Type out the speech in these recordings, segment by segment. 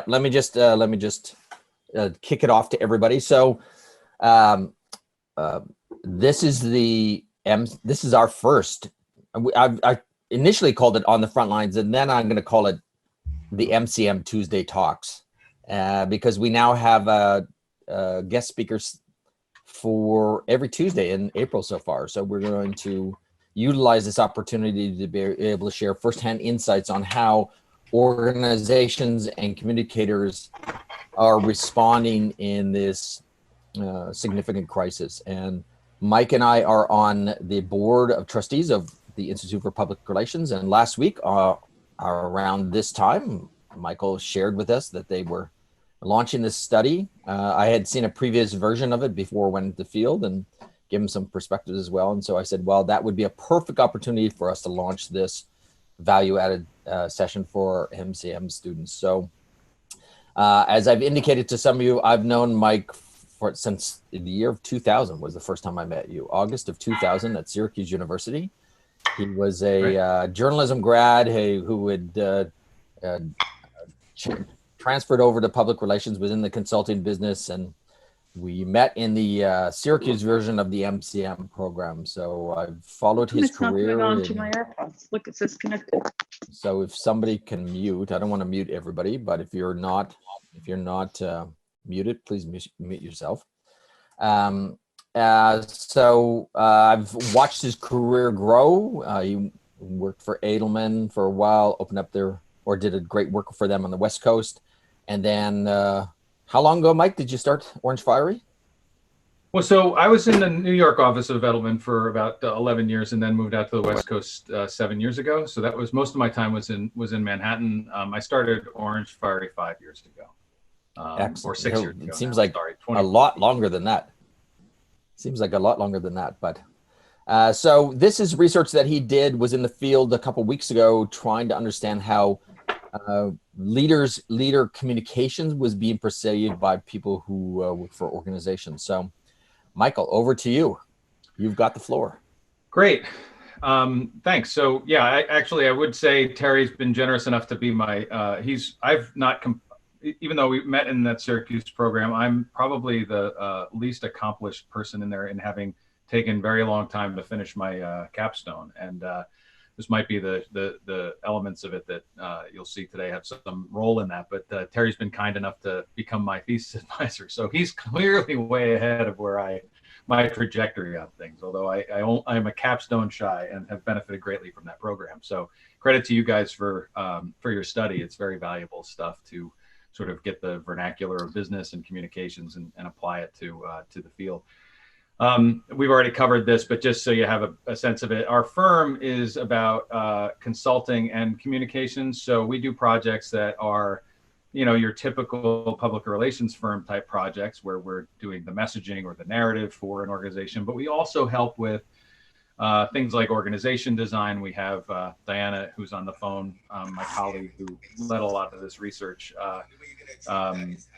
let me just kick it off to everybody. So this is our first. I initially called it On the Front Lines, and then I'm going to call it the MCM Tuesday Talks, because we now have guest speakers for every Tuesday in April so far. So we're going to utilize this opportunity to be able to share firsthand insights on how organizations and communicators are responding in this significant crisis. And Mike and I are on the board of trustees of the Institute for Public Relations. And last week, around this time, Michael shared with us that they were launching this study. I had seen a previous version of it before I went into the field and give him some perspective as well. And so I said, well, that would be a perfect opportunity for us to launch this value-added session for MCM students. So as I've indicated to some of you, I've known Mike since the year of 2000 was the first time I met you, August of 2000 at Syracuse University. He was a journalism grad who had transferred over to public relations, was in the consulting business, and we met in the Syracuse version of the MCM program. So I've followed his career. It's not going on to my AirPods. Look, it says connected. So if somebody can mute, I don't want to mute everybody, but if you're not muted, please mute yourself. So I've watched his career grow. He worked for Edelman for a while, did a great work for them on the West Coast. And then how long ago, Mike, did you start Orangefiery? Well, so I was in the New York office of Edelman for about 11 years, and then moved out to the West Coast 7 years ago. So that was most of my time was in Manhattan. I started Orangefiery 5 years ago, or 6 years ago. It seems like a lot longer than that. Seems like a lot longer than that, but so this is research that he did, was in the field a couple weeks ago, trying to understand how leader communications was being perceived by people who work for organizations. So Michael, over to you. You've got the floor. Great. Thanks. So yeah, I would say Terry's been generous enough to be my, even though we met in that Syracuse program, I'm probably the least accomplished person in there, in having taken very long time to finish my capstone. And this might be the elements of it that you'll see today have some role in that. But Terry's been kind enough to become my thesis advisor. So he's clearly way ahead of where my trajectory on things, although I'm a capstone shy and have benefited greatly from that program. So credit to you guys for your study. It's very valuable stuff to sort of get the vernacular of business and communications and apply it to the field. We've already covered this, but just so you have a sense of it, our firm is about consulting and communications. So we do projects that are, your typical public relations firm type projects where we're doing the messaging or the narrative for an organization, but we also help with things like organization design. We have Diana, who's on the phone, my colleague who led a lot of this research,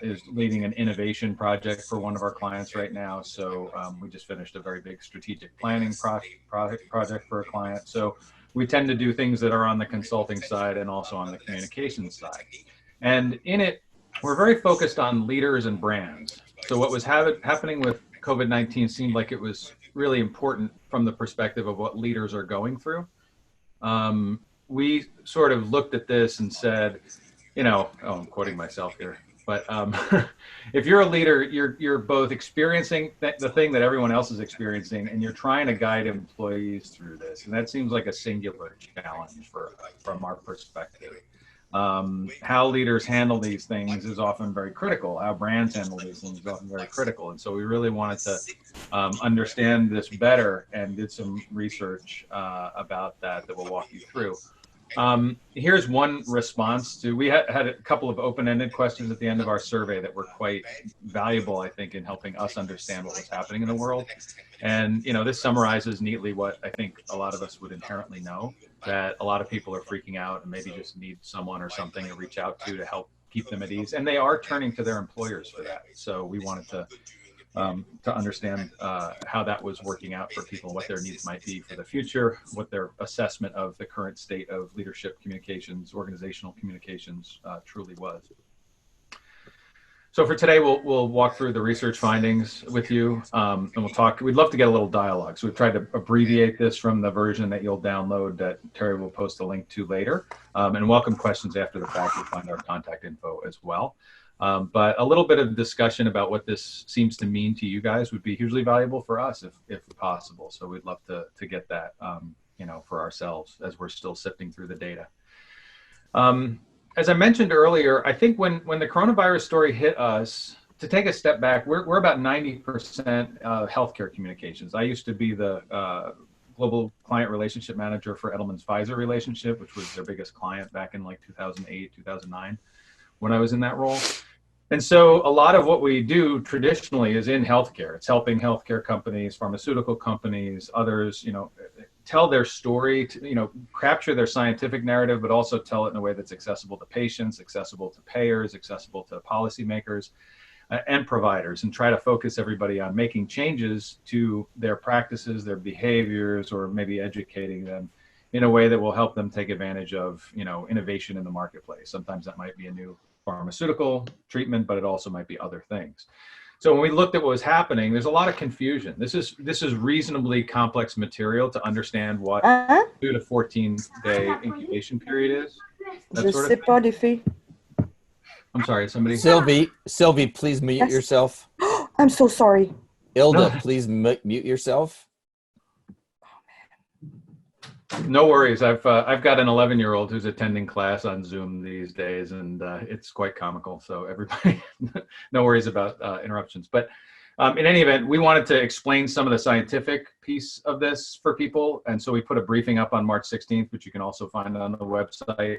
is leading an innovation project for one of our clients right now. So we just finished a very big strategic planning project for a client. So we tend to do things that are on the consulting side and also on the communications side. And in it, we're very focused on leaders and brands. So what was happening with COVID-19 seemed like it was really important from the perspective of what leaders are going through. We sort of looked at this and said, I'm quoting myself here, but if you're a leader, you're both experiencing the thing that everyone else is experiencing, and you're trying to guide employees through this. And that seems like a singular challenge from our perspective. How leaders handle these things is often very critical. How brands handle these things is often very critical. And so we really wanted to understand this better, and did some research about that we'll walk you through. Here's one response to, we had a couple of open-ended questions at the end of our survey that were quite valuable, I think, in helping us understand what was happening in the world. And, this summarizes neatly what I think a lot of us would inherently know, that a lot of people are freaking out and maybe just need someone or something to reach out to help keep them at ease. And they are turning to their employers for that. So we wanted to understand how that was working out for people, what their needs might be for the future, what their assessment of the current state of leadership communications, organizational communications truly was. So for today, we'll walk through the research findings with you, and we'll talk. We'd love to get a little dialogue. So we've tried to abbreviate this from the version that you'll download that Terry will post a link to later, and welcome questions after the fact. You'll find our contact info as well. But a little bit of discussion about what this seems to mean to you guys would be hugely valuable for us if possible. So we'd love to get that, for ourselves as we're still sifting through the data. As I mentioned earlier, I think when the coronavirus story hit us, to take a step back, we're about 90% healthcare communications. I used to be the global client relationship manager for Edelman's Pfizer relationship, which was their biggest client back in like 2008, 2009, when I was in that role. And so a lot of what we do traditionally is in healthcare. It's helping healthcare companies, pharmaceutical companies, others, tell their story, capture their scientific narrative, but also tell it in a way that's accessible to patients, accessible to payers, accessible to policymakers and providers, and try to focus everybody on making changes to their practices, their behaviors, or maybe educating them in a way that will help them take advantage of, innovation in the marketplace. Sometimes that might be a new pharmaceutical treatment, but it also might be other things. So when we looked at what was happening, there's a lot of confusion. This is reasonably complex material to understand what 2 to 14-day incubation period is. That sort of thing. I'm sorry, somebody. Sylvie, please mute yourself. I'm so sorry. Ilda, please mute yourself. No worries. I've got an 11-year-old who's attending class on Zoom these days, and it's quite comical. So everybody, no worries about interruptions. But in any event, we wanted to explain some of the scientific piece of this for people, and so we put a briefing up on March 16th, which you can also find on the website,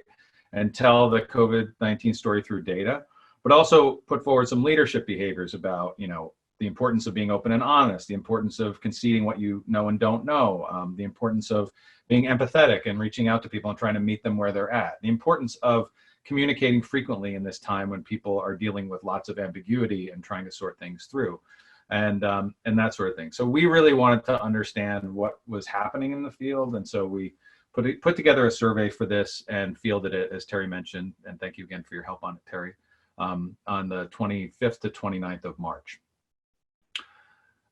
and tell the COVID-19 story through data, but also put forward some leadership behaviors about, the importance of being open and honest, the importance of conceding what you know and don't know, the importance of being empathetic and reaching out to people and trying to meet them where they're at, the importance of communicating frequently in this time when people are dealing with lots of ambiguity and trying to sort things through, and that sort of thing. So we really wanted to understand what was happening in the field, and so we put together a survey for this and fielded it, as Terry mentioned, and thank you again for your help on it, Terry, on the 25th to 29th of March.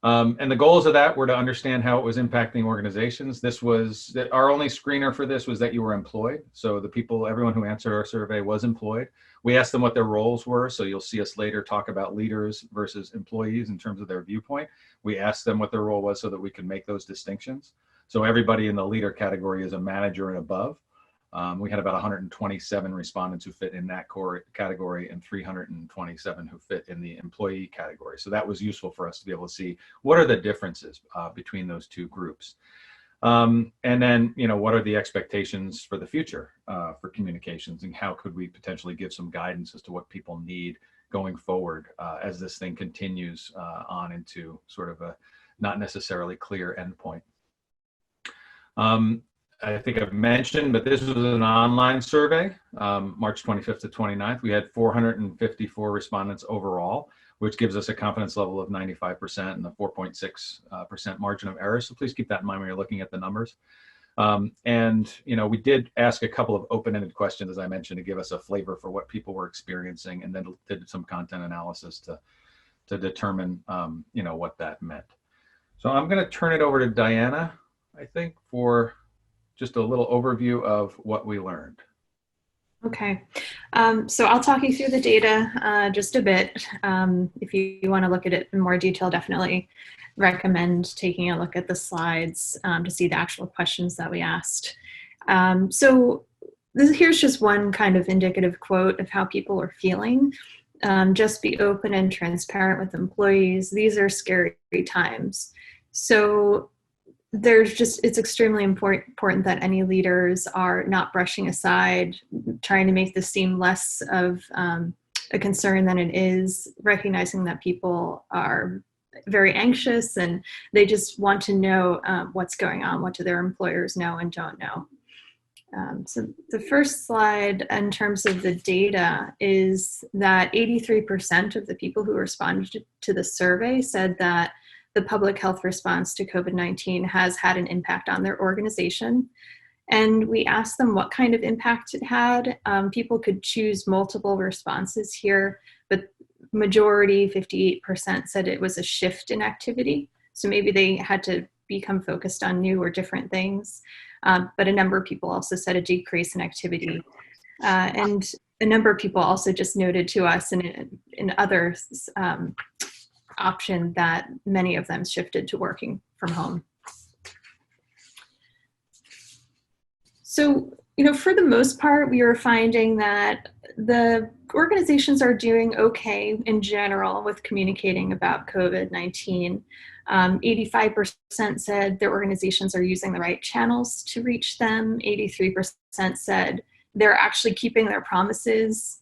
And the goals of that were to understand how it was impacting organizations. Our only screener for this was that you were employed. So everyone who answered our survey was employed. We asked them what their roles were. So you'll see us later talk about leaders versus employees in terms of their viewpoint. We asked them what their role was so that we could make those distinctions. So everybody in the leader category is a manager and above. We had about 127 respondents who fit in that core category and 327 who fit in the employee category. So that was useful for us to be able to see what are the differences between those two groups. And then, what are the expectations for the future for communications, and how could we potentially give some guidance as to what people need going forward as this thing continues on into sort of a not necessarily clear endpoint. I think I've mentioned, but this was an online survey, March 25th to 29th. We had 454 respondents overall, which gives us a confidence level of 95% and a 4.6% margin of error. So please keep that in mind when you're looking at the numbers. And we did ask a couple of open-ended questions, as I mentioned, to give us a flavor for what people were experiencing, and then did some content analysis to determine, what that meant. So I'm going to turn it over to Diana, I think, for just a little overview of what we learned. Okay, so I'll talk you through the data just a bit. If you want to look at it in more detail, definitely recommend taking a look at the slides to see the actual questions that we asked. Here's just one kind of indicative quote of how people are feeling. Just be open and transparent with employees. These are scary times. So it's extremely important that any leaders are not brushing aside, trying to make this seem less of a concern than it is, recognizing that people are very anxious and they just want to know what's going on, what do their employers know and don't know. So the first slide in terms of the data is that 83% of the people who responded to the survey said that the public health response to COVID-19 has had an impact on their organization. And we asked them what kind of impact it had. People could choose multiple responses here, but majority, 58%, said it was a shift in activity. So maybe they had to become focused on new or different things. But a number of people also said a decrease in activity. And a number of people also just noted to us in other option that many of them shifted to working from home. So, for the most part, we are finding that the organizations are doing okay in general with communicating about COVID-19. 85% said their organizations are using the right channels to reach them. 83% said they're actually keeping their promises.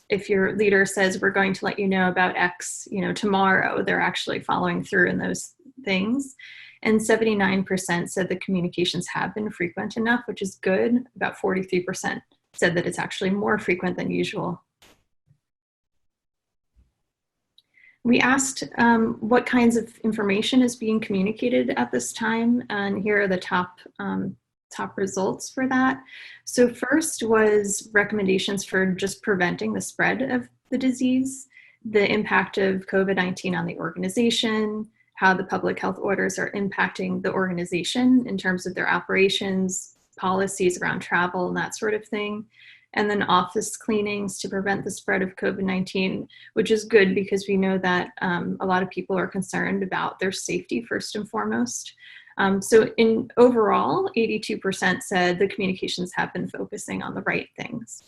If your leader says we're going to let you know about X, tomorrow, they're actually following through in those things. And 79% said the communications have been frequent enough, which is good. About 43% said that it's actually more frequent than usual. We asked what kinds of information is being communicated at this time, and here are the top results for that. So first was recommendations for just preventing the spread of the disease, the impact of COVID-19 on the organization, how the public health orders are impacting the organization in terms of their operations, policies around travel, and that sort of thing. And then office cleanings to prevent the spread of COVID-19, which is good because we know that a lot of people are concerned about their safety first and foremost. So in overall, 82% said the communications have been focusing on the right things.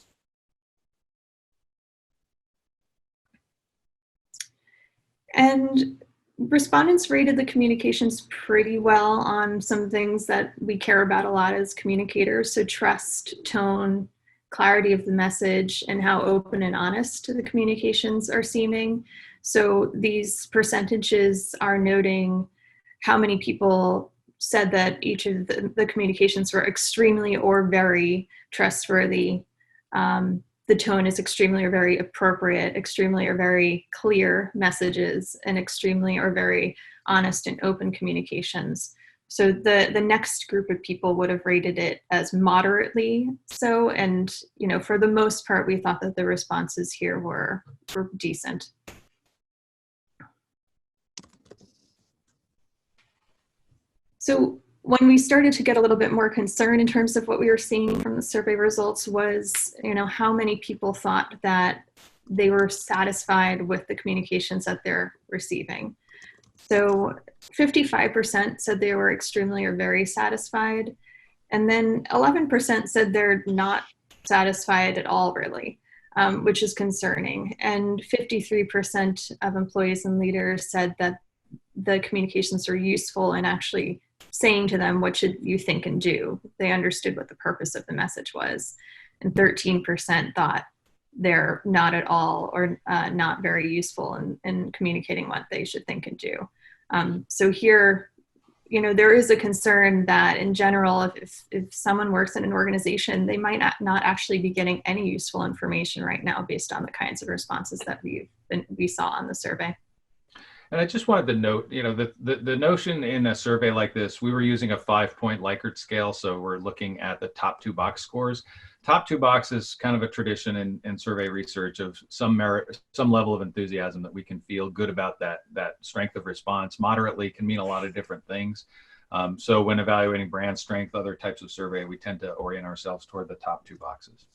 And respondents rated the communications pretty well on some things that we care about a lot as communicators. So trust, tone, clarity of the message, and how open and honest the communications are seeming. So these percentages are noting how many people said that each of the communications were extremely or very trustworthy. The tone is extremely or very appropriate, extremely or very clear messages, and extremely or very honest and open communications. So the next group of people would have rated it as moderately so. And, for the most part, we thought that the responses here were decent. So when we started to get a little bit more concerned in terms of what we were seeing from the survey results was, how many people thought that they were satisfied with the communications that they're receiving. So 55% said they were extremely or very satisfied. And then 11% said they're not satisfied at all, really, which is concerning. And 53% of employees and leaders said that the communications are useful and actually saying to them, what should you think and do? They understood what the purpose of the message was. And 13% thought they're not at all or not very useful in communicating what they should think and do. So here, there is a concern that in general, if someone works in an organization, they might not actually be getting any useful information right now based on the kinds of responses that we saw on the survey. And I just wanted to note, the notion in a survey like this, we were using a 5-point Likert scale. So we're looking at the top 2 box scores. Top 2 boxes, kind of a tradition in survey research of some merit, some level of enthusiasm that we can feel good about that strength of response. Moderately can mean a lot of different things. So when evaluating brand strength, other types of survey, we tend to orient ourselves toward the top 2 boxes.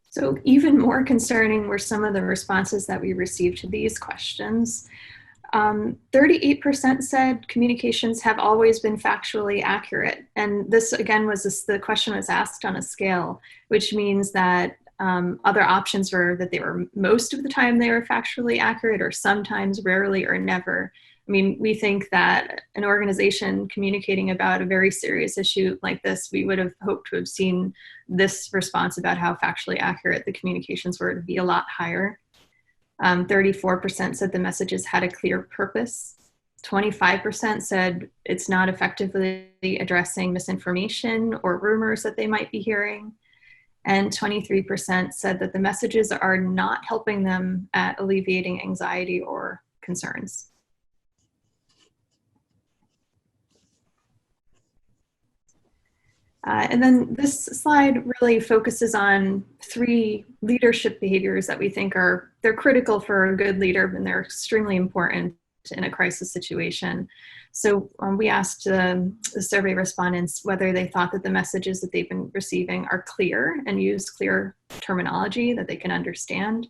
So even more concerning were some of the responses that we received to these questions. 38% said communications have always been factually accurate. And this, again, the question was asked on a scale, which means that other options were that they were most of the time they were factually accurate, or sometimes, rarely, or never. I mean, we think that an organization communicating about a very serious issue like this, we would have hoped to have seen this response about how factually accurate the communications were to be a lot higher. 34% said the messages had a clear purpose. 25% said it's not effectively addressing misinformation or rumors that they might be hearing. And 23% said that the messages are not helping them at alleviating anxiety or concerns. And then this slide really focuses on 3 leadership behaviors that we think they're critical for a good leader, and they're extremely important in a crisis situation. So we asked the survey respondents whether they thought that the messages that they've been receiving are clear and use clear terminology that they can understand,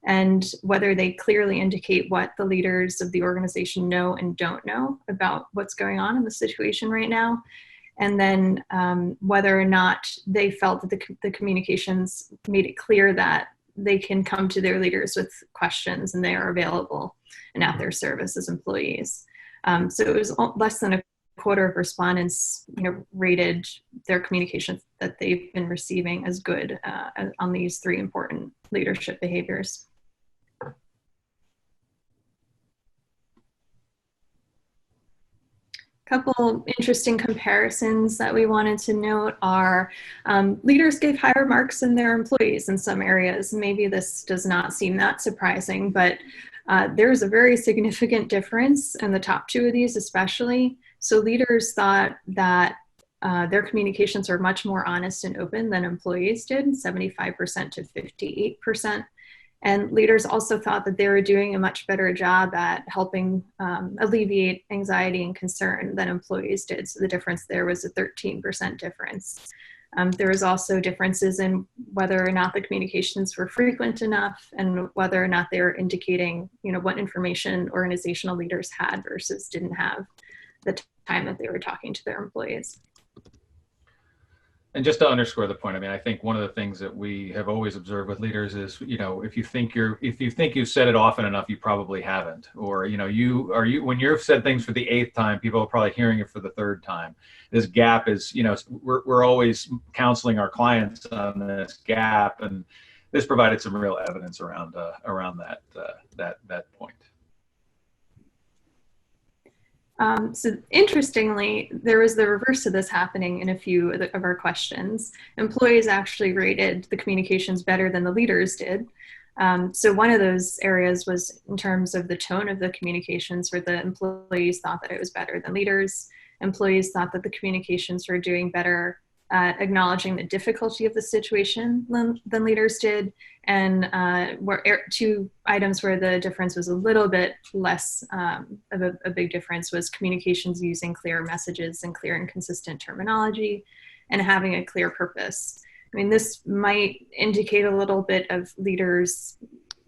and whether they clearly indicate what the leaders of the organization know and don't know about what's going on in the situation right now. And then whether or not they felt that the communications made it clear that they can come to their leaders with questions and they are available and at their service as employees. So it was less than a quarter of respondents, rated their communications that they've been receiving as good on these 3 important leadership behaviors. Couple interesting comparisons that we wanted to note are leaders gave higher marks than their employees in some areas. Maybe this does not seem that surprising, but there's a very significant difference in the top 2 of these especially. So leaders thought that their communications were much more honest and open than employees did, 75% to 58%. And leaders also thought that they were doing a much better job at helping alleviate anxiety and concern than employees did. So the difference there was a 13% difference. There was also differences in whether or not the communications were frequent enough and whether or not they were indicating, what information organizational leaders had versus didn't have the time that they were talking to their employees. And just to underscore the point, I think one of the things that we have always observed with leaders is, if you think you've said it often enough, you probably haven't. Or, when you've said things for the 8th time, people are probably hearing it for the 3rd time. This gap is, we're always counseling our clients on this gap, and this provided some real evidence around that point. So interestingly, there was the reverse of this happening in a few of our questions. Employees actually rated the communications better than the leaders did. So one of those areas was in terms of the tone of the communications, where the employees thought that it was better than leaders. Employees thought that the communications were doing better at acknowledging the difficulty of the situation than leaders did. And 2 items where the difference was a little bit less of a big difference was communications using clear messages and clear and consistent terminology, and having a clear purpose. This might indicate a little bit of leaders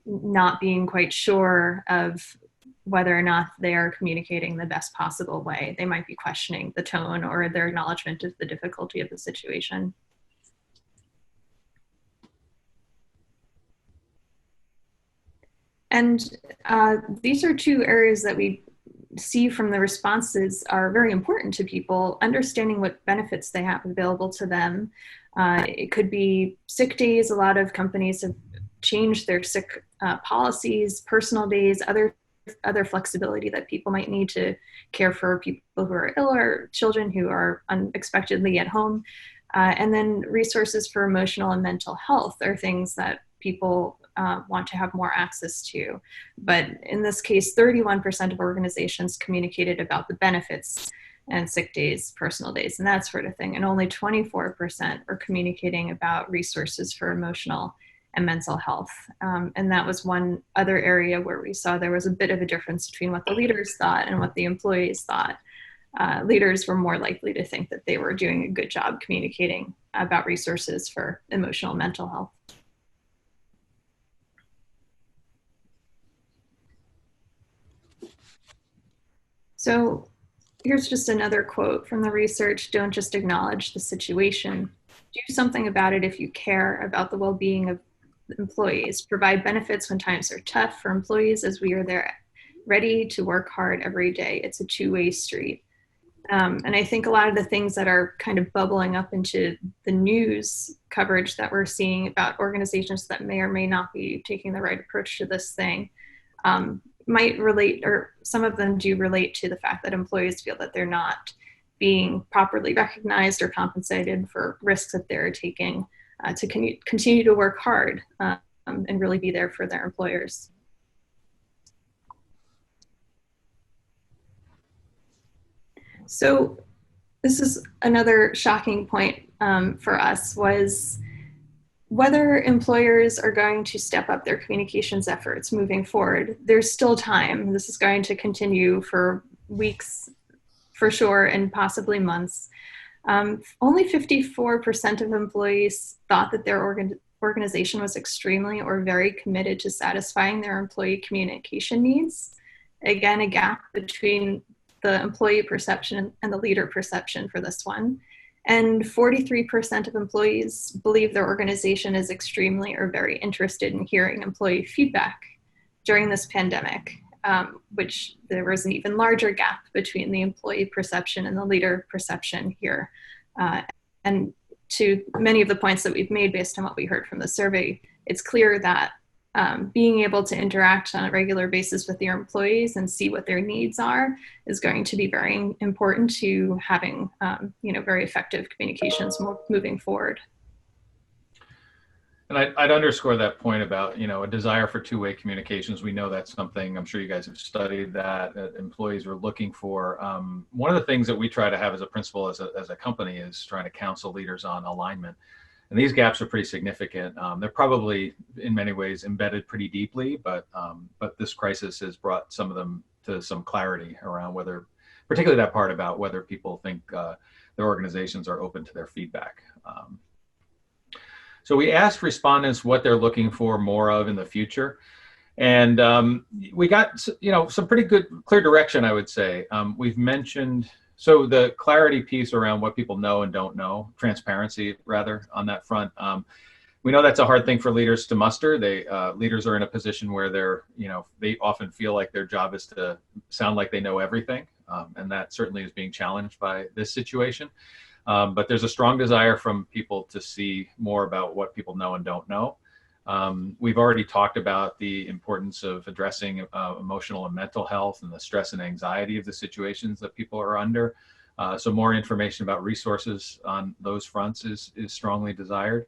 not being quite sure of whether or not they are communicating the best possible way. They might be questioning the tone or their acknowledgement of the difficulty of the situation. And these are 2 areas that we see from the responses are very important to people, understanding what benefits they have available to them. It could be sick days. A lot of companies have changed their sick policies, personal days, other flexibility that people might need to care for people who are ill or children who are unexpectedly at home. And then resources for emotional and mental health are things that people want to have more access to. But in this case, 31% of organizations communicated about the benefits and sick days, personal days, and that sort of thing. And only 24% are communicating about resources for emotional and mental health. And that was one other area where we saw there was a bit of a difference between what the leaders thought and what the employees thought. Leaders were more likely to think that they were doing a good job communicating about resources for emotional and mental health. So here's just another quote from the research: "Don't just acknowledge the situation. Do something about it if you care about the well-being of employees. Provide benefits when times are tough for employees, as we are there ready to work hard every day. It's a 2-way street." And I think a lot of the things that are kind of bubbling up into the news coverage that we're seeing about organizations that may or may not be taking the right approach to this thing might relate, or some of them do relate, to the fact that employees feel that they're not being properly recognized or compensated for risks that they're taking to continue to work hard and really be there for their employers. So This is another shocking point for us, was whether employers are going to step up their communications efforts moving forward. There's still time. This is going to continue for weeks for sure, and possibly months. Only 54% of employees thought that their organization was extremely or very committed to satisfying their employee communication needs. Again, a gap between the employee perception and the leader perception for this one. And 43% of employees believe their organization is extremely or very interested in hearing employee feedback during this pandemic, which there was an even larger gap between the employee perception and the leader perception here. And to many of the points that we've made based on what we heard from the survey, it's clear that being able to interact on a regular basis with your employees and see what their needs are is going to be very important to having very effective communications moving forward. And I'd underscore that point about, a desire for two-way communications. We know that's something, I'm sure you guys have studied that employees are looking for. One of the things that we try to have as a principle as a company is trying to counsel leaders on alignment. And these gaps are pretty significant. They're probably in many ways embedded pretty deeply, but this crisis has brought some of them to some clarity around whether, particularly that part about whether people think their organizations are open to their feedback. So we asked respondents what they're looking for more of in the future. And we got, some pretty good, clear direction, I would say. We've mentioned, so the clarity piece around what people know and don't know, transparency rather, on that front. We know that's a hard thing for leaders to muster. Leaders are in a position where they often feel like their job is to sound like they know everything. And that certainly is being challenged by this situation. But there's a strong desire from people to see more about what people know and don't know. We've already talked about the importance of addressing emotional and mental health and the stress and anxiety of the situations that people are under. So more information about resources on those fronts is strongly desired.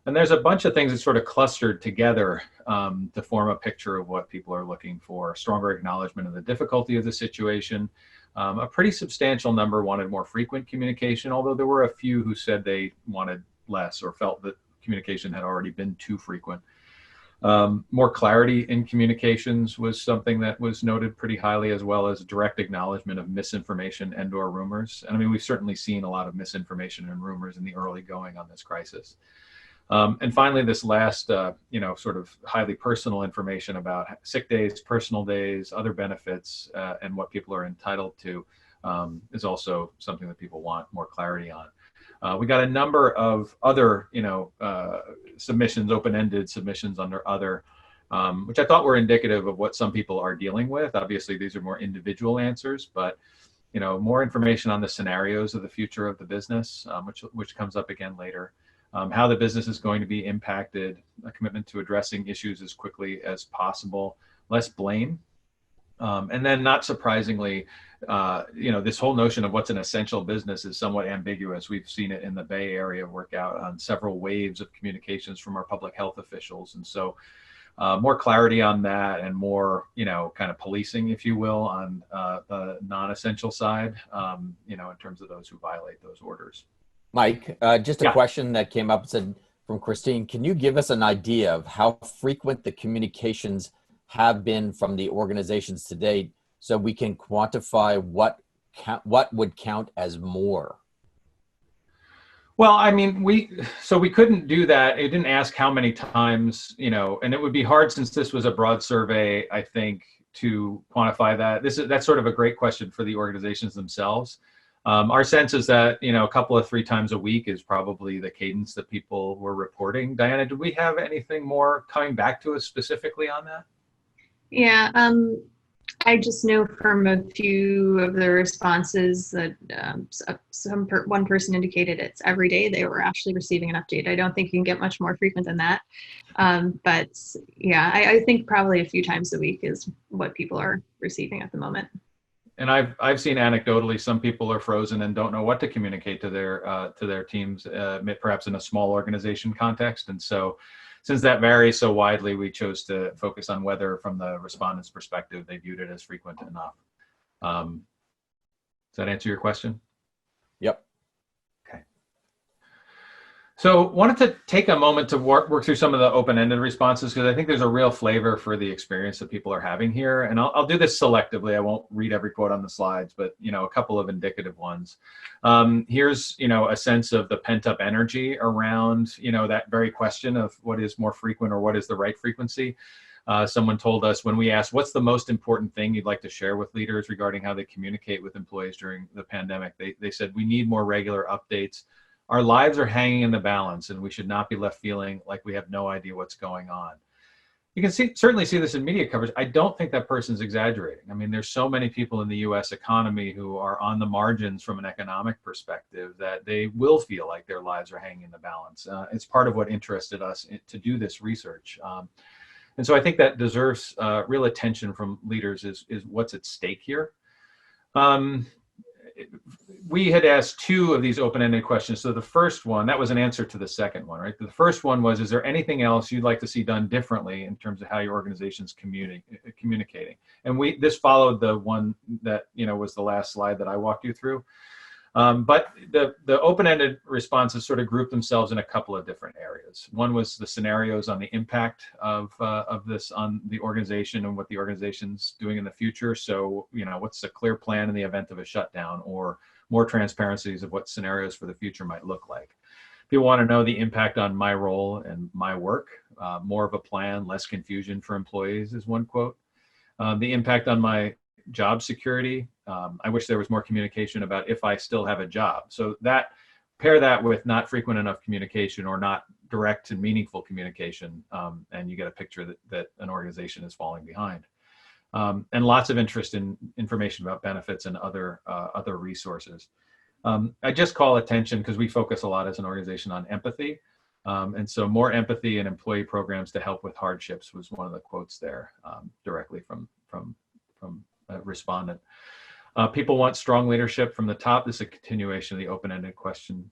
And there's a bunch of things that sort of clustered together to form a picture of what people are looking for. Stronger acknowledgement of the difficulty of the situation. A pretty substantial number wanted more frequent communication, although there were a few who said they wanted less or felt that communication had already been too frequent. More clarity in communications was something that was noted pretty highly, as well as direct acknowledgement of misinformation and/or rumors. And I mean, we've certainly seen a lot of misinformation and rumors in the early going on this crisis. And finally, this last, sort of highly personal information about sick days, personal days, other benefits, and what people are entitled to is also something that people want more clarity on. We got a number of other, submissions, open-ended submissions under other, which I thought were indicative of what some people are dealing with. Obviously, these are more individual answers, but more information on the scenarios of the future of the business, which comes up again later. How the business is going to be impacted, a commitment to addressing issues as quickly as possible, less blame. And then not surprisingly, this whole notion of what's an essential business is somewhat ambiguous. We've seen it in the Bay Area work out on several waves of communications from our public health officials. And so more clarity on that and more, kind of policing, if you will, on the non-essential side, in terms of those who violate those orders. Mike, just a question that came up from Christine. Can you give us an idea of how frequent the communications have been from the organizations to date, so we can quantify what would count as more? Well, I mean, we couldn't do that. It didn't ask how many times, and it would be hard since this was a broad survey, I think, to quantify that. That's sort of a great question for the organizations themselves. Our sense is that, a couple of 3 times a week is probably the cadence that people were reporting. Diana, do we have anything more coming back to us specifically on that? Yeah, I just know from a few of the responses that one person indicated it's every day they were actually receiving an update. I don't think you can get much more frequent than that. But yeah, I think probably a few times a week is what people are receiving at the moment. And I've seen anecdotally some people are frozen and don't know what to communicate to their teams, perhaps in a small organization context. And so, since that varies so widely, we chose to focus on whether, from the respondents' perspective, they viewed it as frequent enough. Does that answer your question? Yep. So wanted to take a moment to work through some of the open-ended responses, because I think there's a real flavor for the experience that people are having here. And I'll do this selectively. I won't read every quote on the slides, but a couple of indicative ones. Here's a sense of the pent-up energy around that very question of what is more frequent or what is the right frequency. Someone told us when we asked, what's the most important thing you'd like to share with leaders regarding how they communicate with employees during the pandemic? They said, we need more regular updates. Our lives are hanging in the balance, and we should not be left feeling like we have no idea what's going on. You can certainly see this in media coverage. I don't think that person's exaggerating. I mean, there's so many people in the US economy who are on the margins from an economic perspective that they will feel like their lives are hanging in the balance. It's part of what interested us to do this research. And so I think that deserves real attention from leaders is what's at stake here. We had asked 2 of these open-ended questions. So the first one, that was an answer to the second one, right? The first one was, is there anything else you'd like to see done differently in terms of how your organization's communicating? And this followed the one that, was the last slide that I walked you through. But the open-ended responses sort of grouped themselves in a couple of different areas. One was the scenarios on the impact of this on the organization and what the organization's doing in the future. So, what's the clear plan in the event of a shutdown, or more transparencies of what scenarios for the future might look like. People want to know the impact on my role and my work. More of a plan, less confusion for employees is one quote. The impact on my job security. I wish there was more communication about if I still have a job. So pair that with not frequent enough communication or not direct and meaningful communication, and you get a picture that an organization is falling behind. And lots of interest in information about benefits and other resources. I just call attention because we focus a lot as an organization on empathy. And so more empathy and employee programs to help with hardships was one of the quotes there, directly from a respondent. People want strong leadership from the top. This is a continuation of the open-ended question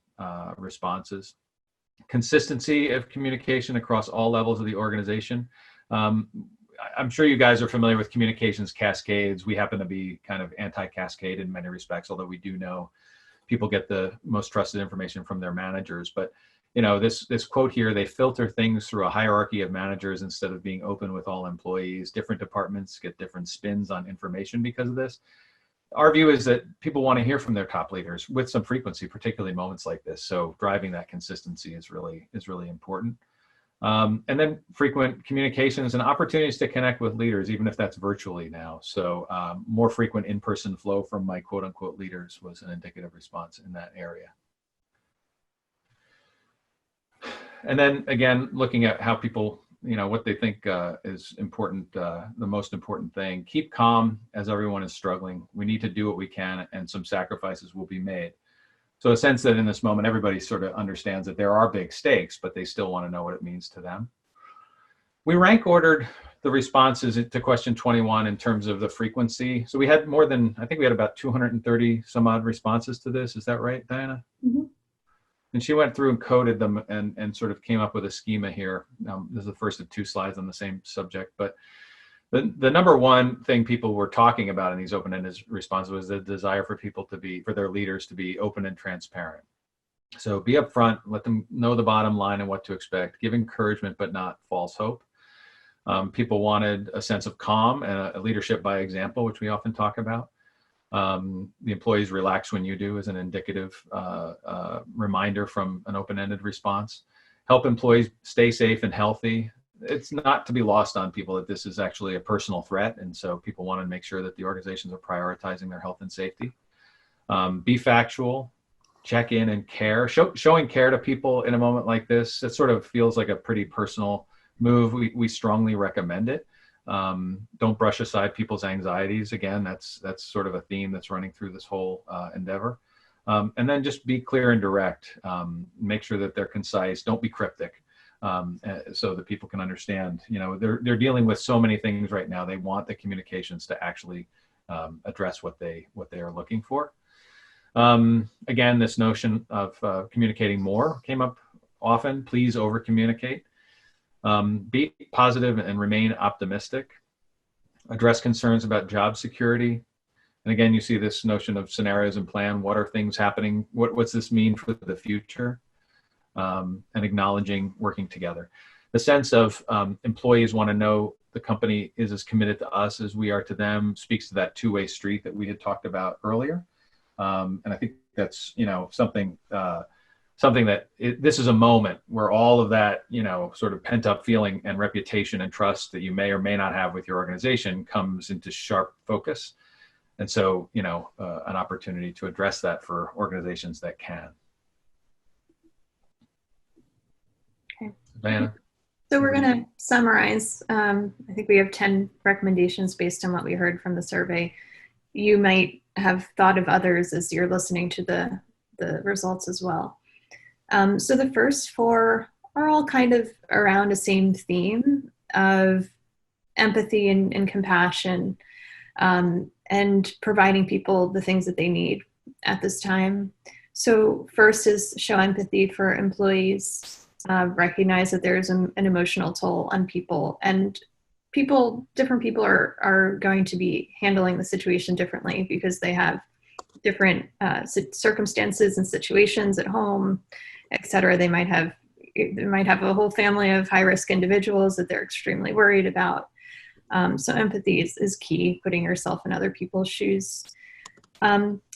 responses. Consistency of communication across all levels of the organization. I'm sure you guys are familiar with communications cascades. We happen to be kind of anti-cascade in many respects, although we do know people get the most trusted information from their managers. But this quote here, they filter things through a hierarchy of managers instead of being open with all employees. Different departments get different spins on information because of this. Our view is that people want to hear from their top leaders with some frequency, particularly moments like this. So driving that consistency is really important. And then frequent communications and opportunities to connect with leaders, even if that's virtually now. So more frequent in-person flow from my quote unquote leaders was an indicative response in that area. And then again, looking at how people, what they think is important, the most important thing. Keep calm as everyone is struggling. We need to do what we can, and some sacrifices will be made. So a sense that in this moment, everybody sort of understands that there are big stakes, but they still want to know what it means to them. We rank ordered the responses to question 21 in terms of the frequency. So we had I think we had about 230 some odd responses to this. Is that right, Diana? Mm-hmm. And she went through and coded them and sort of came up with a schema here. This is the first of 2 slides on the same subject, but the number one thing people were talking about in these open-ended responses was the desire for their leaders to be open and transparent. So be upfront, let them know the bottom line and what to expect, give encouragement, but not false hope. People wanted a sense of calm and a leadership by example, which we often talk about. The employees relax when you do is an indicative reminder from an open-ended response. Help employees stay safe and healthy. It's not to be lost on people that this is actually a personal threat. And so people want to make sure that the organizations are prioritizing their health and safety. Be factual, check in and care. Showing care to people in a moment like this, it sort of feels like a pretty personal move. We strongly recommend it. Don't brush aside people's anxieties. Again, that's sort of a theme that's running through this whole endeavor. And then just be clear and direct. Make sure that they're concise. Don't be cryptic, so that people can understand. They're dealing with so many things right now. They want the communications to actually address what they are looking for. Again, this notion of communicating more came up often. Please over communicate. Be positive and remain optimistic. Address concerns about job security. And again, you see this notion of scenarios and plan. What are things happening? What's this mean for the future? And acknowledging working together. The sense of employees want to know the company is as committed to us as we are to them speaks to that two-way street that we had talked about earlier. And I think that's, something that this is a moment where all of that, sort of pent up feeling and reputation and trust that you may or may not have with your organization comes into sharp focus. And so, an opportunity to address that for organizations that can. Okay. Vanna? So we're going to summarize. I think we have 10 recommendations based on what we heard from the survey. You might have thought of others as you're listening to the results as well. So the first four are all kind of around the same theme of empathy and compassion, and providing people the things that they need at this time. So first is show empathy for employees. Recognize that there's an emotional toll on people, and different people are going to be handling the situation differently because they have different circumstances and situations at home, etc. They might have a whole family of high-risk individuals that they're extremely worried about. So empathy is key, putting yourself in other people's shoes.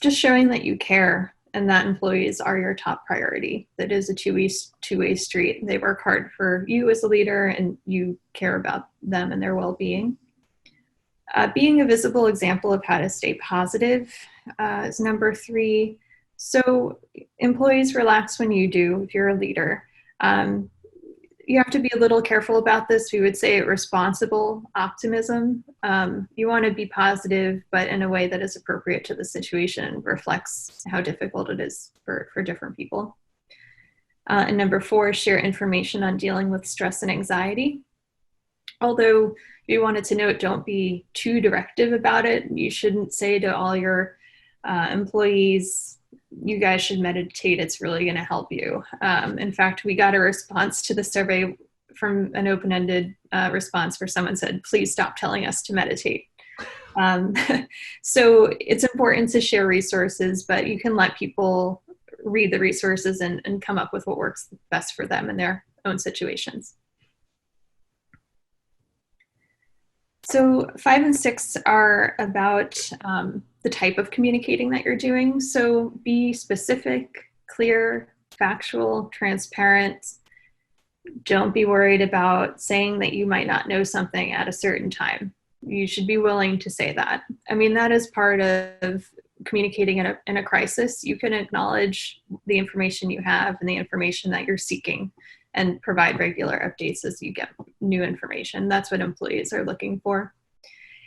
Just showing that you care and that employees are your top priority. That is a two-way street. They work hard for you as a leader, and you care about them and their well-being. Being a visible example of how to stay positive is number 3. So employees relax when you do, if you're a leader. You have to be a little careful about this. We would say responsible optimism. You want to be positive, but in a way that is appropriate to the situation, reflects how difficult it is for different people. And number 4, share information on dealing with stress and anxiety. Although you wanted to note, don't be too directive about it. You shouldn't say to all your employees, you guys should meditate, it's really going to help you. In fact, we got a response to the survey from an open-ended response where someone said, please stop telling us to meditate. So it's important to share resources, but you can let people read the resources and come up with what works best for them in their own situations. So 5 and 6 are about the type of communicating that you're doing. So be specific, clear, factual, transparent. Don't be worried about saying that you might not know something at a certain time. You should be willing to say that. I mean, that is part of communicating in a crisis. You can acknowledge the information you have and the information that you're seeking, and provide regular updates as you get new information. That's what employees are looking for.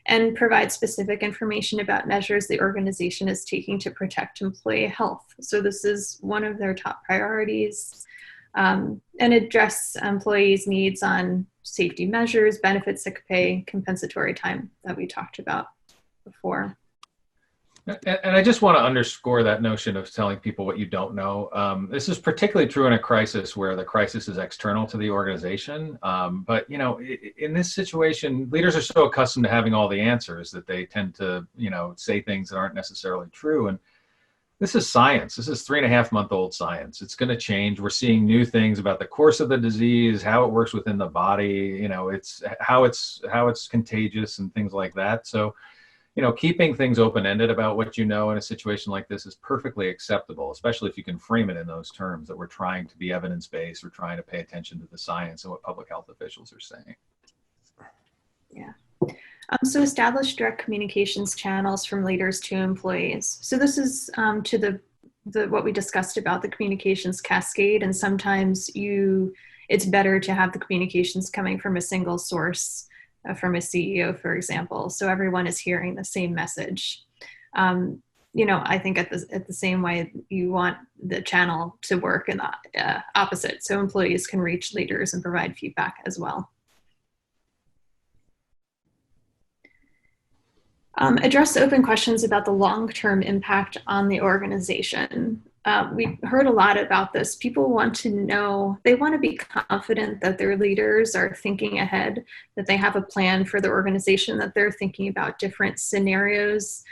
And provide specific information about measures the organization is taking to protect employee health. So this is one of their top priorities. And address employees' needs on safety measures, benefits, sick pay, compensatory time that we talked about before. And I just want to underscore that notion of telling people what you don't know. This is particularly true in a crisis where the crisis is external to the organization. But, in this situation, leaders are so accustomed to having all the answers that they tend to, say things that aren't necessarily true. And this is science. This is 3.5-month-old science. It's going to change. We're seeing new things about the course of the disease, how it works within the body, it's how it's contagious and things like that. So, keeping things open-ended about what you know in a situation like this is perfectly acceptable, especially if you can frame it in those terms that we're trying to be evidence-based, we're trying to pay attention to the science and what public health officials are saying. Yeah. So establish direct communications channels from leaders to employees. So this is to the what we discussed about the communications cascade, and sometimes it's better to have the communications coming from a single source, from a CEO, for example, so everyone is hearing the same message. I think at the same way, you want the channel to work in the opposite, so employees can reach leaders and provide feedback as well. Address open questions about the long-term impact on the organization. we heard a lot about this. People want to know, they want to be confident that their leaders are thinking ahead, that they have a plan for the organization, that they're thinking about different scenarios,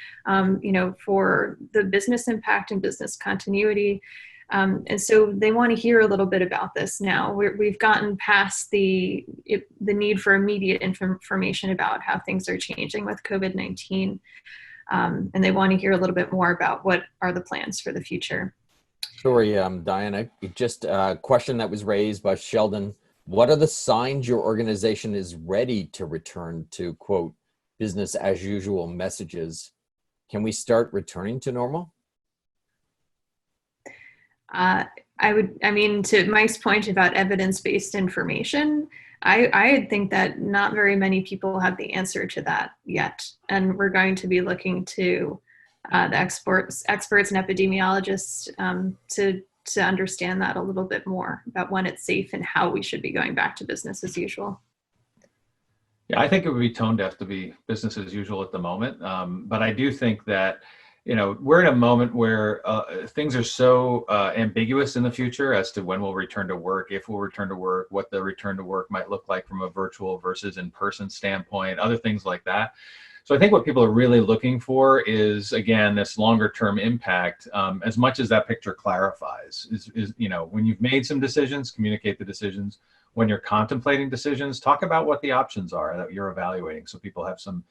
for the business impact and business continuity. And so they want to hear a little bit about this now. We've gotten past the need for immediate information about how things are changing with COVID-19. And they want to hear a little bit more about what are the plans for the future. Sorry, Diana, just a question that was raised by Sheldon. What are the signs your organization is ready to return to, quote, business as usual messages? Can we start returning to normal? To Mike's point about evidence-based information, I think that not very many people have the answer to that yet. And we're going to be looking to the experts and epidemiologists to understand that a little bit more about when it's safe and how we should be going back to business as usual. Yeah, I think it would be tone deaf to be business as usual at the moment. But I do think that, we're in a moment where things are so ambiguous in the future as to when we'll return to work, if we'll return to work, what the return to work might look like from a virtual versus in-person standpoint, other things like that. So I think what people are really looking for is, again, this longer term impact, as much as that picture clarifies, is when you've made some decisions, communicate the decisions. When you're contemplating decisions, talk about what the options are that you're evaluating, so people have some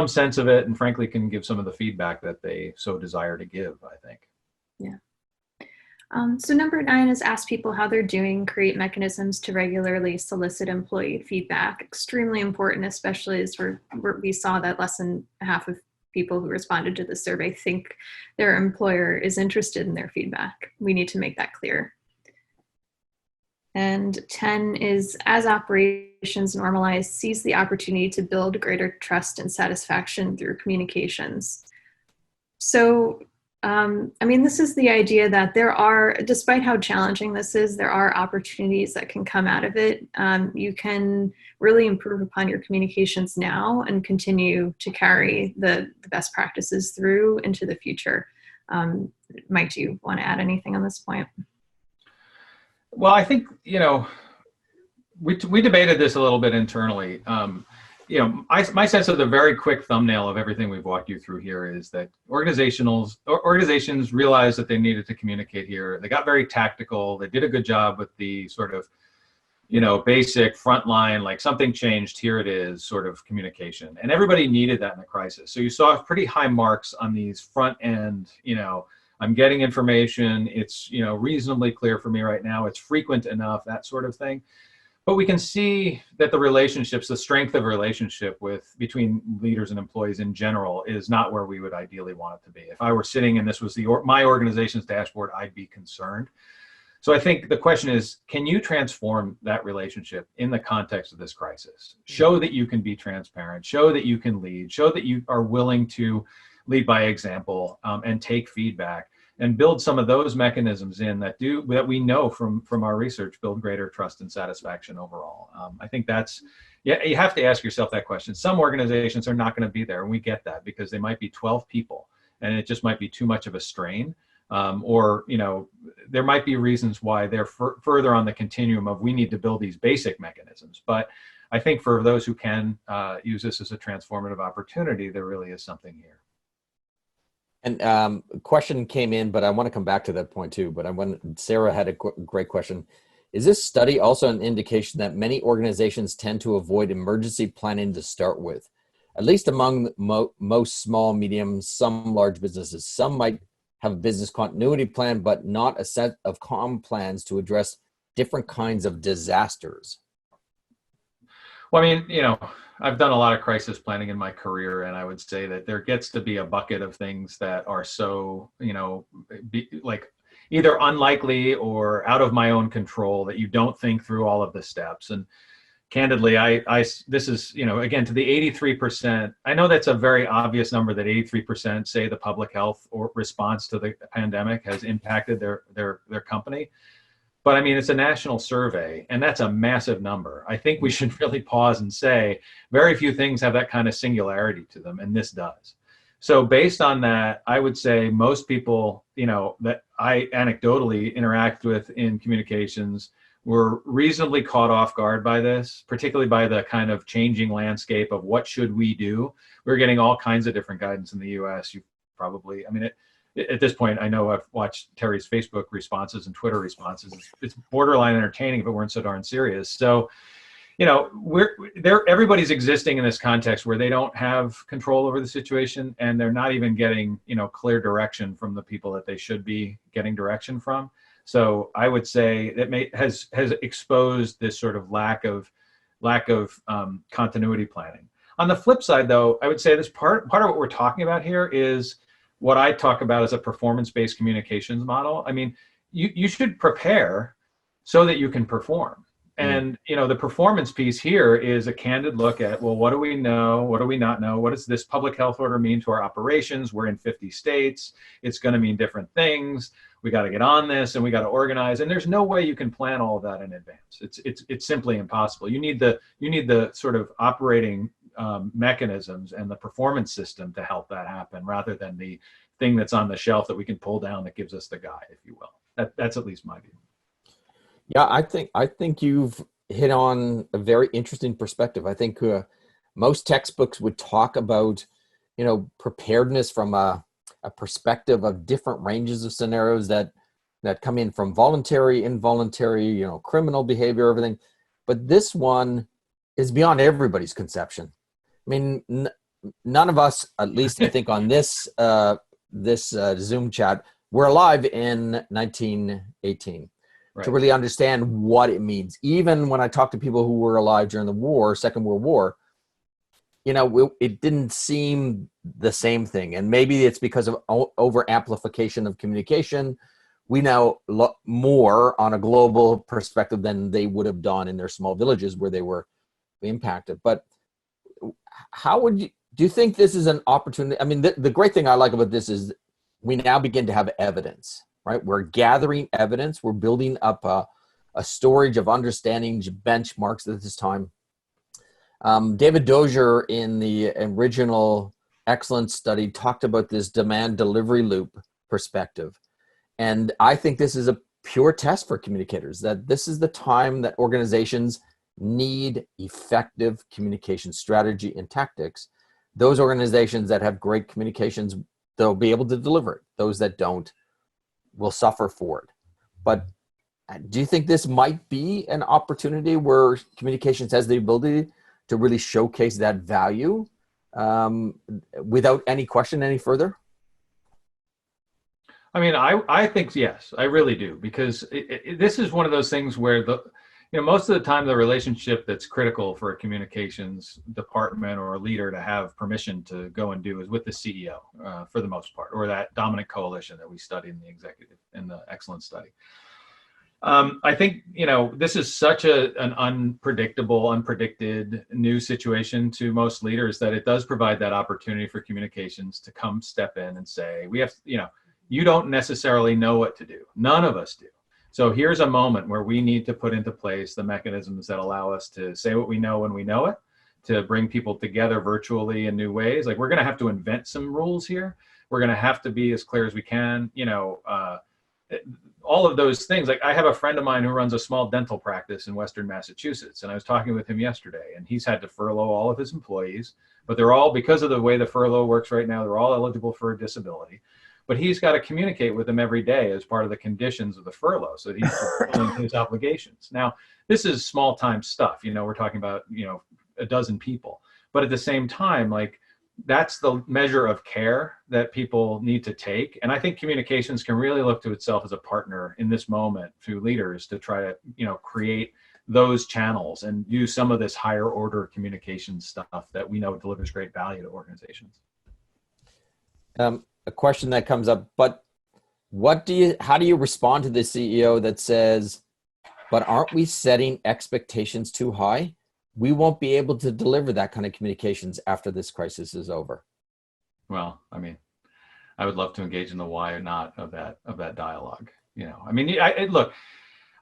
sense of it and frankly can give some of the feedback that they so desire to give, I think. Yeah. So number 9 is ask people how they're doing, create mechanisms to regularly solicit employee feedback. Extremely important, especially as we saw that less than half of people who responded to the survey think their employer is interested in their feedback. We need to make that clear. And 10 is, as operations normalize, seize the opportunity to build greater trust and satisfaction through communications. So, this is the idea that there are, despite how challenging this is, there are opportunities that can come out of it. You can really improve upon your communications now and continue to carry the best practices through into the future. Mike, do you want to add anything on this point? Well, I think, we debated this a little bit internally. My sense of the very quick thumbnail of everything we've walked you through here is that organizations realized that they needed to communicate here. They got very tactical. They did a good job with the sort of, basic frontline, like something changed, here it is, sort of communication. And everybody needed that in a crisis. So you saw pretty high marks on these front end, I'm getting information, it's reasonably clear for me right now, it's frequent enough, that sort of thing. But we can see that the relationships, the strength of relationship between leaders and employees in general is not where we would ideally want it to be. If I were sitting and this was my organization's dashboard, I'd be concerned. So I think the question is, can you transform that relationship in the context of this crisis? Show that you can be transparent, show that you can lead, show that you are willing to lead by example, and take feedback, and build some of those mechanisms in that we know from our research build greater trust and satisfaction overall. I think you have to ask yourself that question. Some organizations are not going to be there, and we get that because they might be 12 people and it just might be too much of a strain. Or there might be reasons why they're further on the continuum of we need to build these basic mechanisms. But I think for those who can use this as a transformative opportunity, there really is something here. And a question came in, but I want to come back to that point too. But Sarah had a great question. Is this study also an indication that many organizations tend to avoid emergency planning to start with? At least among most small, medium, some large businesses, some might have a business continuity plan, but not a set of common plans to address different kinds of disasters. Well, I've done a lot of crisis planning in my career, and I would say that there gets to be a bucket of things that are so, like either unlikely or out of my own control that you don't think through all of the steps. And candidly, this is, again, to the 83%, I know that's a very obvious number that 83% say the public health or response to the pandemic has impacted their company. But it's a national survey, and that's a massive number. I think we should really pause and say very few things have that kind of singularity to them, and this does. So based on that, I would say most people, that I anecdotally interact with in communications were reasonably caught off guard by this, particularly by the kind of changing landscape of what should we do. We're getting all kinds of different guidance in the US. You probably, I mean, at this point, I know I've watched Terry's Facebook responses and Twitter responses. It's borderline entertaining if it weren't so darn serious. So, you know, everybody's existing in this context where they don't have control over the situation, and they're not even getting, you know, clear direction from the people that they should be getting direction from. So I would say that has exposed this sort of lack of continuity planning. On the flip side, though, I would say this part of what we're talking about here is what I talk about as a performance-based communications model. I mean, you should prepare so that you can perform. And, you know, the performance piece here is a candid look at, well, what do we know? What do we not know? What does this public health order mean to our operations? We're in 50 states. It's going to mean different things. We got to get on this and we got to organize. And there's no way you can plan all of that in advance. It's simply impossible. You need the sort of operating mechanisms and the performance system to help that happen, rather than the thing that's on the shelf that we can pull down that gives us the guide, if you will. That's at least my view. Yeah, I think you've hit on a very interesting perspective. I think most textbooks would talk about, you know, preparedness from a perspective of different ranges of scenarios that come in, from voluntary, involuntary, you know, criminal behavior, everything. But this one is beyond everybody's conception. I mean, none of us, at least I think on this Zoom chat, were alive in 1918. Right. To really understand what it means. Even when I talk to people who were alive during the war, Second World War, you know, it didn't seem the same thing. And maybe it's because of over amplification of communication. We now look more on a global perspective than they would have done in their small villages where they were impacted. But how do you think this is an opportunity? I mean, the great thing I like about this is we now begin to have evidence. Right, we're gathering evidence. We're building up a storage of understandings, benchmarks at this time. David Dozier, in the original Excellence study, talked about this demand delivery loop perspective. And I think this is a pure test for communicators, that this is the time that organizations need effective communication strategy and tactics. Those organizations that have great communications, they'll be able to deliver it. Those that don't will suffer for it. But do you think this might be an opportunity where communications has the ability to really showcase that value without any question any further? I mean, I think yes, I really do, because this is one of those things where most of the time the relationship that's critical for a communications department or a leader to have permission to go and do is with the CEO for the most part, or that dominant coalition that we study in the excellence study. I think, this is such an unpredictable, unpredicted new situation to most leaders that it does provide that opportunity for communications to come step in and say, we have, you don't necessarily know what to do. None of us do. So here's a moment where we need to put into place the mechanisms that allow us to say what we know when we know it, to bring people together virtually in new ways. Like, we're going to have to invent some rules here. We're going to have to be as clear as we can, all of those things. Like, I have a friend of mine who runs a small dental practice in Western Massachusetts, and I was talking with him yesterday, and he's had to furlough all of his employees, but they're all, because of the way the furlough works right now, they're all eligible for a disability. But he's got to communicate with them every day as part of the conditions of the furlough so that he's fulfilling his obligations. Now, this is small time stuff. We're talking about, a dozen people. But at the same time, like, that's the measure of care that people need to take. And I think communications can really look to itself as a partner in this moment to leaders to try to, create those channels and use some of this higher order communication stuff that we know delivers great value to organizations. A question that comes up, but how do you respond to the CEO that says, but aren't we setting expectations too high? We won't be able to deliver that kind of communications after this crisis is over. Well, I mean, I would love to engage in the why or not of that dialogue. Look,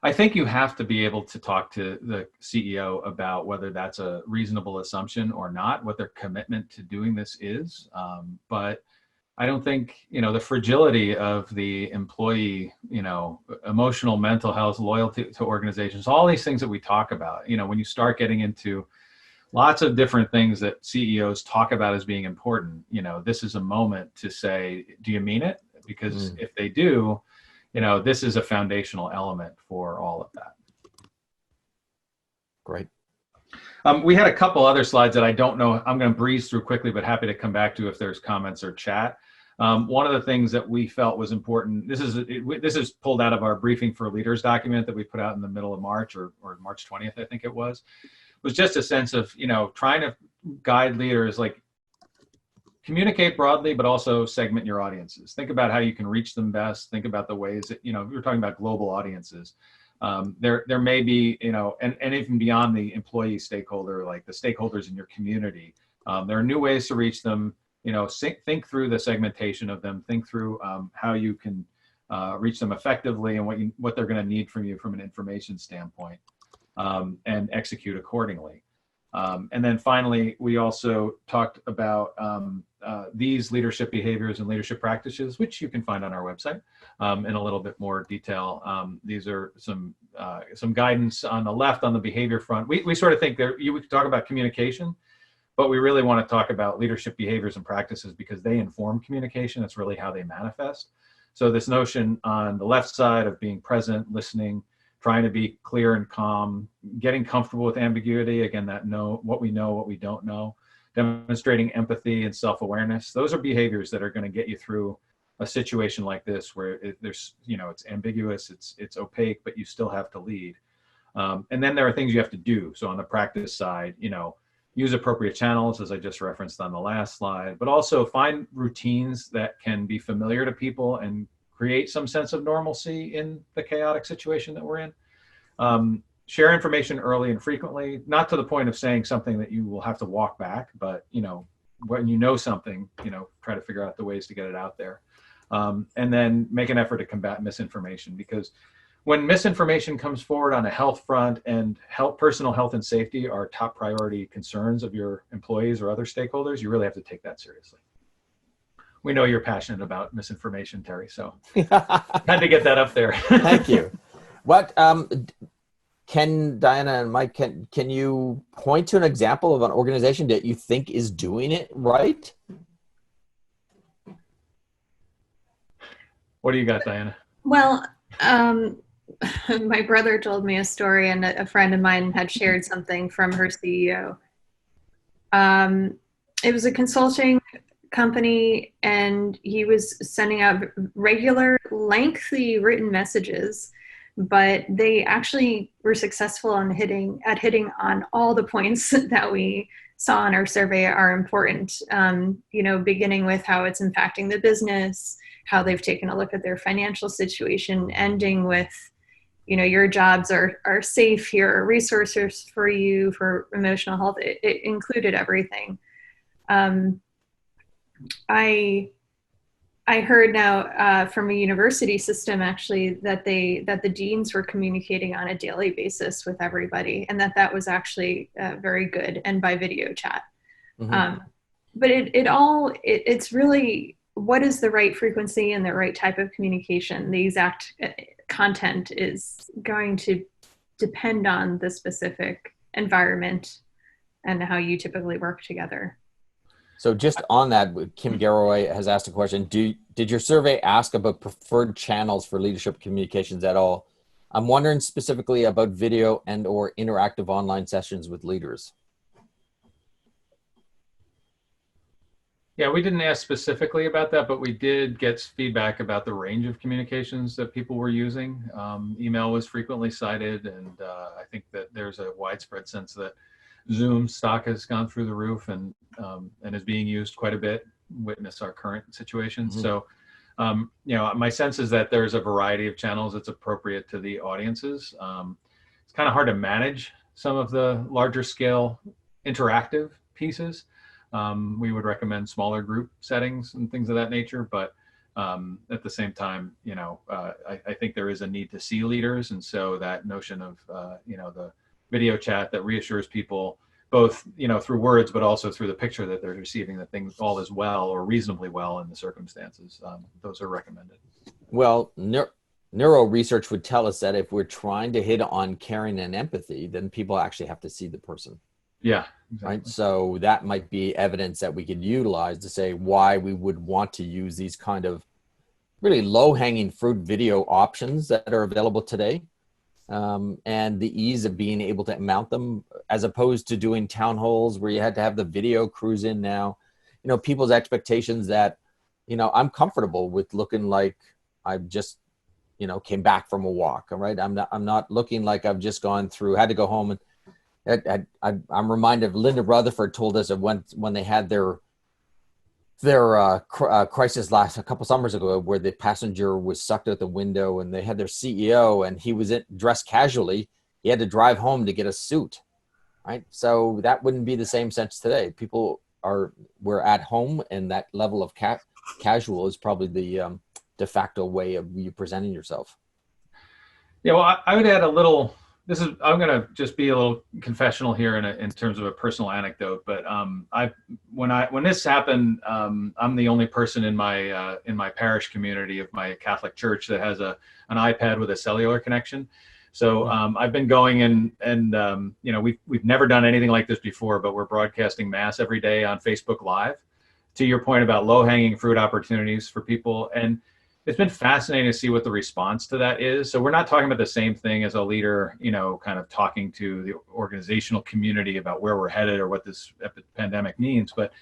I think you have to be able to talk to the CEO about whether that's a reasonable assumption or not, what their commitment to doing this is. But I don't think, the fragility of the employee, emotional, mental health, loyalty to organizations, all these things that we talk about, when you start getting into lots of different things that CEOs talk about as being important, this is a moment to say, do you mean it? Because if they do, this is a foundational element for all of that. Great. We had a couple other slides that I don't know, I'm going to breeze through quickly, but happy to come back to if there's comments or chat. One of the things that we felt was important, this is pulled out of our Briefing for Leaders document that we put out in the middle of March or March 20th, I think it was just a sense of, trying to guide leaders, like communicate broadly, but also segment your audiences. Think about how you can reach them best. Think about the ways that, we were talking about global audiences. There may be, and even beyond the employee stakeholder, like the stakeholders in your community, there are new ways to reach them. Think through the segmentation of them. Think through how you can reach them effectively and what they're going to need from you from an information standpoint, and execute accordingly. And then finally, we also talked about these leadership behaviors and leadership practices, which you can find on our website in a little bit more detail. These are some guidance on the left on the behavior front. We sort of think that we could talk about communication, but we really want to talk about leadership behaviors and practices because they inform communication. That's really how they manifest. So this notion on the left side of being present, listening, trying to be clear and calm, getting comfortable with ambiguity, again, what we know, what we don't know, demonstrating empathy and self-awareness. Those are behaviors that are going to get you through a situation like this where it's ambiguous, it's opaque, but you still have to lead. And then there are things you have to do. So on the practice side, use appropriate channels, as I just referenced on the last slide, but also find routines that can be familiar to people and create some sense of normalcy in the chaotic situation that we're in. Share information early and frequently, not to the point of saying something that you will have to walk back, but when you know something, try to figure out the ways to get it out there. And then make an effort to combat misinformation, because when misinformation comes forward on a health front and personal health and safety are top priority concerns of your employees or other stakeholders, you really have to take that seriously. We know you're passionate about misinformation, Terry, so had to get that up there. Thank you. What can Diana and Mike, can you point to an example of an organization that you think is doing it right? What do you got, Diana? Well, my brother told me a story, and a friend of mine had shared something from her CEO. It was a consulting company, and he was sending out regular, lengthy written messages, but they actually were successful in hitting on all the points that we saw in our survey are important. Beginning with how it's impacting the business, how they've taken a look at their financial situation, ending with, your jobs are safe, here are resources for you for emotional health. It included everything. I heard now from a university system actually that the deans were communicating on a daily basis with everybody, and that was actually very good, and by video chat. Mm-hmm. But it's really, what is the right frequency and the right type of communication? The exact content is going to depend on the specific environment and how you typically work together. So just on that, Kim Garraway has asked a question. Did your survey ask about preferred channels for leadership communications at all? I'm wondering specifically about video and or interactive online sessions with leaders. Yeah, we didn't ask specifically about that, but we did get feedback about the range of communications that people were using. Email was frequently cited, and I think that there's a widespread sense that Zoom stock has gone through the roof and is being used quite a bit. Witness our current situation. Mm-hmm. So, my sense is that there's a variety of channels that's appropriate to the audiences. It's kind of hard to manage some of the larger scale interactive pieces. We would recommend smaller group settings and things of that nature, but at the same time, I think there is a need to see leaders, and so that notion of the video chat that reassures people both, through words, but also through the picture that they're receiving, that things all is well or reasonably well in the circumstances. Those are recommended. Well, neuro research would tell us that if we're trying to hit on caring and empathy, then people actually have to see the person. Yeah, exactly. Right. So that might be evidence that we could utilize to say why we would want to use these kind of really low-hanging fruit video options that are available today. And the ease of being able to mount them, as opposed to doing town halls where you had to have the video crews in now. People's expectations that, I'm comfortable with looking like I've just, came back from a walk. All right. I'm not looking like I've just gone through, had to go home. And I'm reminded of Linda Rutherford told us of when they had their crisis a couple summers ago, where the passenger was sucked out the window and they had their CEO and he was dressed casually. He had to drive home to get a suit, right? So that wouldn't be the same sense today. We're at home, and that level of casual is probably the de facto way of you presenting yourself. Yeah, well, I would add a little. I'm going to just be a little confessional here in terms of a personal anecdote. But when this happened, I'm the only person in my parish community of my Catholic church that has an iPad with a cellular connection. So I've been going and we've never done anything like this before, but we're broadcasting Mass every day on Facebook Live. To your point about low-hanging fruit opportunities for people, and it's been fascinating to see what the response to that is. So we're not talking about the same thing as a leader, kind of talking to the organizational community about where we're headed or what this pandemic means, but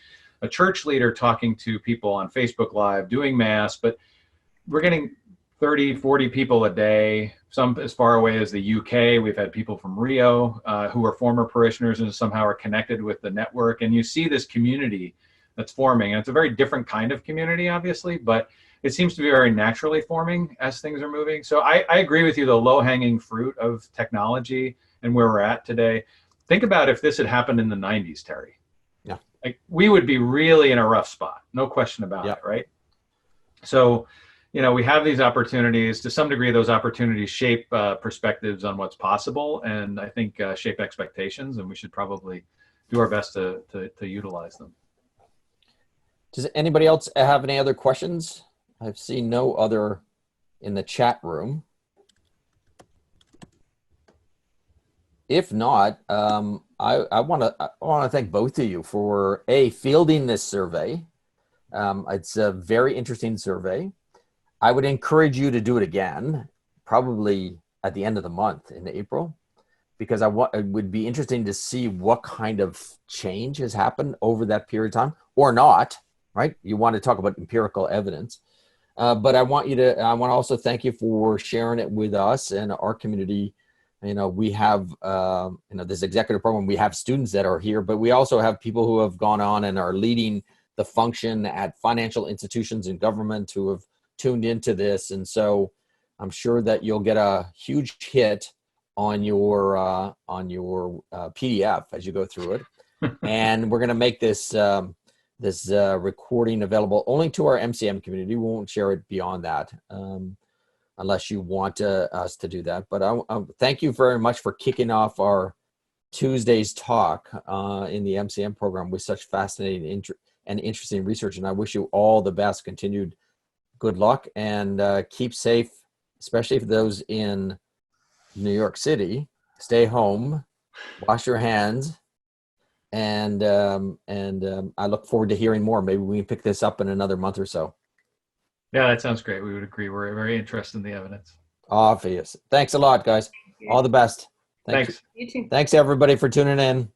a church leader talking to people on Facebook Live, doing Mass, but we're getting 30, 40 people a day, some as far away as the UK. We've had people from Rio who are former parishioners and somehow are connected with the network. And you see this community that's forming. And it's a very different kind of community, obviously, but it seems to be very naturally forming as things are moving. So I agree with you, the low-hanging fruit of technology and where we're at today. Think about if this had happened in the 90s, Terry. Yeah. Like, we would be really in a rough spot. No question about it, right? So, we have these opportunities. To some degree, those opportunities shape perspectives on what's possible, and I think shape expectations, and we should probably do our best to utilize them. Does anybody else have any other questions? I've seen no other in the chat room. If not, I want to thank both of you for fielding this survey. It's a very interesting survey. I would encourage you to do it again, probably at the end of the month in April, because it would be interesting to see what kind of change has happened over that period of time, or not. Right? You want to talk about empirical evidence. But I want to also thank you for sharing it with us and our community. We have, this executive program, we have students that are here, but we also have people who have gone on and are leading the function at financial institutions and government who have tuned into this. And so I'm sure that you'll get a huge hit on your PDF as you go through it. And we're going to make this recording available only to our MCM community. We won't share it beyond that unless you want us to do that. But I thank you very much for kicking off our Tuesday's talk in the MCM program with such fascinating and interesting research. And I wish you all the best, continued good luck, and keep safe, especially for those in New York City. Stay home, wash your hands. And I look forward to hearing more. Maybe we can pick this up in another month or so. Yeah, that sounds great. We would agree. We're very interested in the evidence. Obvious. Thanks a lot, guys. All the best. Thanks. You too. Thanks, everybody, for tuning in.